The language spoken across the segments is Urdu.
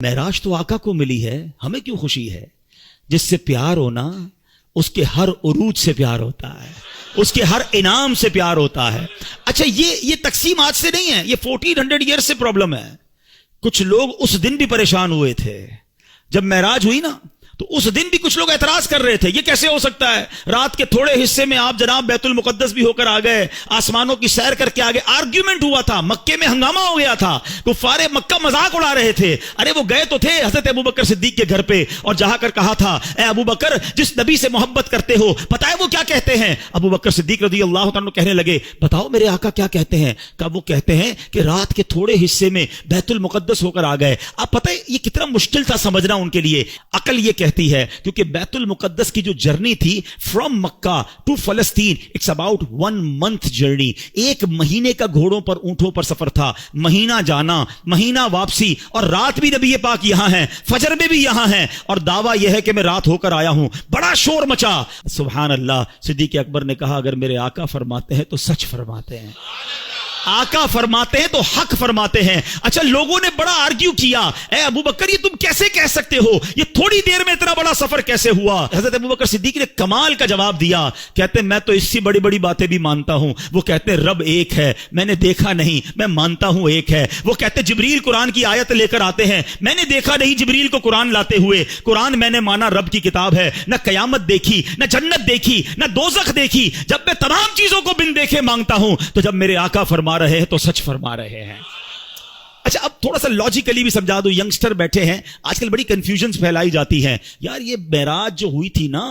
معراج تو آقا کو ملی ہے، ہمیں کیوں خوشی ہے؟ جس سے پیار ہونا اس کے ہر عروج سے پیار ہوتا ہے، اس کے ہر انعام سے پیار ہوتا ہے۔ اچھا یہ تقسیم آج سے نہیں ہے، یہ 1400 ایئر سے پرابلم ہے۔ کچھ لوگ اس دن بھی پریشان ہوئے تھے جب معراج ہوئی نا، تو اس دن بھی کچھ لوگ اعتراض کر رہے تھے، یہ کیسے ہو سکتا ہے؟ رات کے تھوڑے حصے میں آپ جناب بیت المقدس بھی ہو کر آ گئے، آسمانوں کی سیر کر کے آ گئے۔ آرگیومنٹ ہوا تھا، مکے میں ہنگامہ ہو گیا تھا، کفار مکہ مذاق اڑا رہے تھے۔ ارے وہ گئے تو تھے حضرت ابوبکر صدیق کے گھر پہ اور جہاں کر کہا تھا، اے ابوبکر جس نبی سے محبت کرتے ہو پتہ ہے وہ کیا کہتے ہیں؟ ابوبکر صدیق رضی اللہ تعالیٰ عنہ کہنے لگے، بتاؤ میرے آقا کیا کہتے ہیں؟ کہ وہ کہتے ہیں کہ رات کے تھوڑے حصے میں بیت المقدس ہو کر آ گئے۔ آپ پتہ ہے یہ کتنا مشکل تھا سمجھنا ان کے لیے۔ عقل یہ کہتی ہے کیونکہ بیت المقدس کی جو جرنی تھی فرام مکہ ٹو فلسطین، اٹس اباؤٹ 1 month جرنی، 1 مہینے کا گھوڑوں پر اونٹوں پر سفر تھا، مہینہ جانا مہینہ واپسی، اور رات بھی نبی پاک یہاں ہیں، فجر میں بھی یہاں ہیں، اور دعویٰ یہ ہے کہ میں رات ہو کر آیا ہوں۔ بڑا شور مچا، سبحان اللہ۔ صدیق اکبر نے کہا اگر میرے آقا فرماتے ہیں تو سچ فرماتے ہیں، آقا فرماتے ہیں تو حق فرماتے ہیں۔ اچھا لوگوں نے بڑا آرگیو کیا، اے ابوبکر یہ تم کیسے کہہ سکتے ہو؟ یہ تھوڑی دیر میں اتنا بڑا سفر کیسے ہوا؟ حضرت ابوبکر صدیق نے کمال کا جواب دیا، کہتے ہیں میں تو اس سے بڑی بڑی باتیں بھی مانتا ہوں۔ وہ کہتے ہیں رب ایک ہے، میں نے دیکھا نہیں، میں مانتا ہوں ایک ہے۔ وہ کہتے ہیں جبریل قرآن کی آیت لے کر آتے ہیں، میں نے دیکھا نہیں جبریل کو قرآن لاتے ہوئے، قرآن میں نے مانا رب کی کتاب ہے۔ نہ قیامت دیکھی، نہ جنت دیکھی، نہ دوزخ دیکھی، جب میں تمام چیزوں کو بن دیکھے مانگتا ہوں، تو جب میرے آقا فرما رہے ہیں تو سچ فرما رہے ہیں۔ اچھا اب تھوڑا سا لاجیکلی بھی سمجھا دو، ینگسٹر بیٹھے ہیں آج کل بڑی کنفیوژنز پھیلائی جاتی ہیں، یار یہ معراج جو ہوئی تھی نا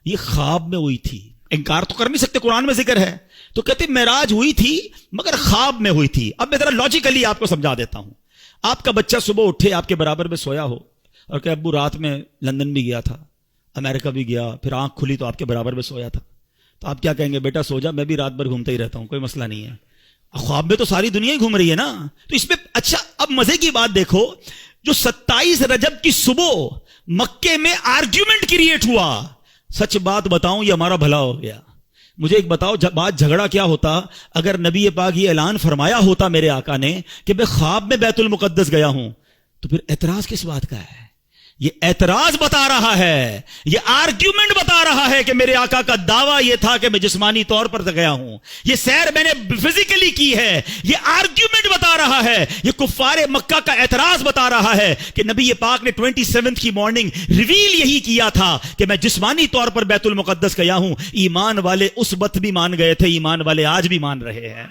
یہ خواب میں ہوئی تھی، انکار تو کر نہیں سکتے، قرآن میں ذکر ہے، تو کہتے معراج ہوئی تھی مگر خواب میں ہوئی تھی۔ اب میں ذرا لاجیکلی آپ کو سمجھا دیتا ہوں۔ آپ کا بچہ صبح اٹھے آپ کے برابر میں سویا ہو اور کہ ابو رات میں لندن بھی گیا تھا، امریکہ بھی گیا، پھر آنکھ کھلی تو آپ کے برابر میں سویا تھا، تو آپ کیا کہیں گے؟ بیٹا سو جا، میں بھی رات بھر گھومتا ہی رہتا ہوں، کوئی مسئلہ نہیں ہے۔ خواب میں تو ساری دنیا ہی گھوم رہی ہے نا، تو اس میں اچھا اب مزے کی بات دیکھو، جو 27 رجب کی صبح مکے میں آرگیومنٹ کریٹ ہوا، سچ بات بتاؤں یہ ہمارا بھلا ہو گیا۔ مجھے ایک بتاؤ بات جھگڑا کیا ہوتا اگر نبی پاک یہ اعلان فرمایا ہوتا میرے آقا نے کہ میں خواب میں بیت المقدس گیا ہوں، تو پھر اعتراض کس بات کا ہے؟ یہ اعتراض بتا رہا ہے، یہ آرگیومنٹ بتا رہا ہے کہ میرے آقا کا دعویٰ یہ تھا کہ میں جسمانی طور پر گیا ہوں، یہ سیر میں نے فزیکلی کی ہے، یہ آرگیومنٹ بتا رہا ہے، یہ کفار مکہ کا اعتراض بتا رہا ہے کہ نبی پاک نے 27 کی مارننگ ریویل یہی کیا تھا کہ میں جسمانی طور پر بیت المقدس گیا ہوں۔ ایمان والے اس وقت بھی مان گئے تھے، ایمان والے آج بھی مان رہے ہیں،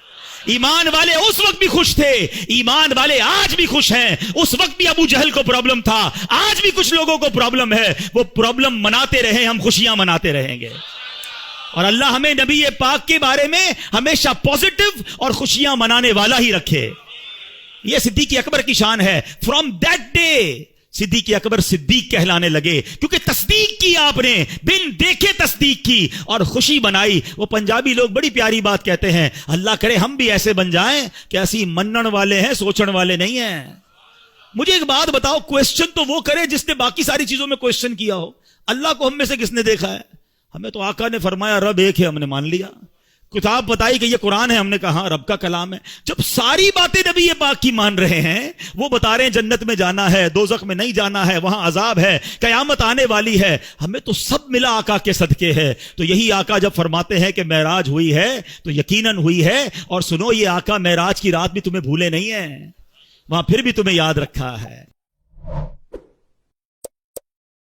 ایمان والے اس وقت بھی خوش تھے، ایمان والے آج بھی خوش ہیں۔ اس وقت بھی ابو جہل کو پرابلم تھا، آج بھی کچھ لوگوں کو پرابلم ہے، وہ پرابلم مناتے رہیں، ہم خوشیاں مناتے رہیں گے، اور اللہ ہمیں نبی پاک کے بارے میں ہمیشہ پازیٹو اور خوشیاں منانے والا ہی رکھے۔ یہ صدیق اکبر کی شان ہے۔ فرام دیٹ ڈے صدیق اکبر صدیق کہلانے لگے، کیونکہ تصدیق کی، آپ نے بن دیکھے تصدیق کی اور خوشی بنائی۔ وہ پنجابی لوگ بڑی پیاری بات کہتے ہیں، اللہ کرے ہم بھی ایسے بن جائیں کہ ایسی منن والے ہیں، سوچن والے نہیں ہیں۔ مجھے ایک بات بتاؤ، کوشچن تو وہ کرے جس نے باقی ساری چیزوں میں کوشچن کیا ہو، اللہ کو ہم میں سے کس نے دیکھا ہے؟ ہمیں تو آقا نے فرمایا رب ایک ہے، ہم نے مان لیا، کتاب بتائی کہ یہ قرآن ہے، ہم نے کہا ہاں رب کا کلام ہے۔ جب ساری باتیں نبی پاک کی مان رہے ہیں، وہ بتا رہے ہیں جنت میں جانا ہے، دوزخ میں نہیں جانا ہے، وہاں عذاب ہے، قیامت آنے والی ہے، ہمیں تو سب ملا آقا کے صدقے ہے۔ تو یہی آقا جب فرماتے ہیں کہ معراج ہوئی ہے تو یقیناً ہوئی ہے، اور سنو یہ آقا معراج کی رات بھی تمہیں بھولے نہیں ہیں، وہاں پھر بھی تمہیں یاد رکھا ہے۔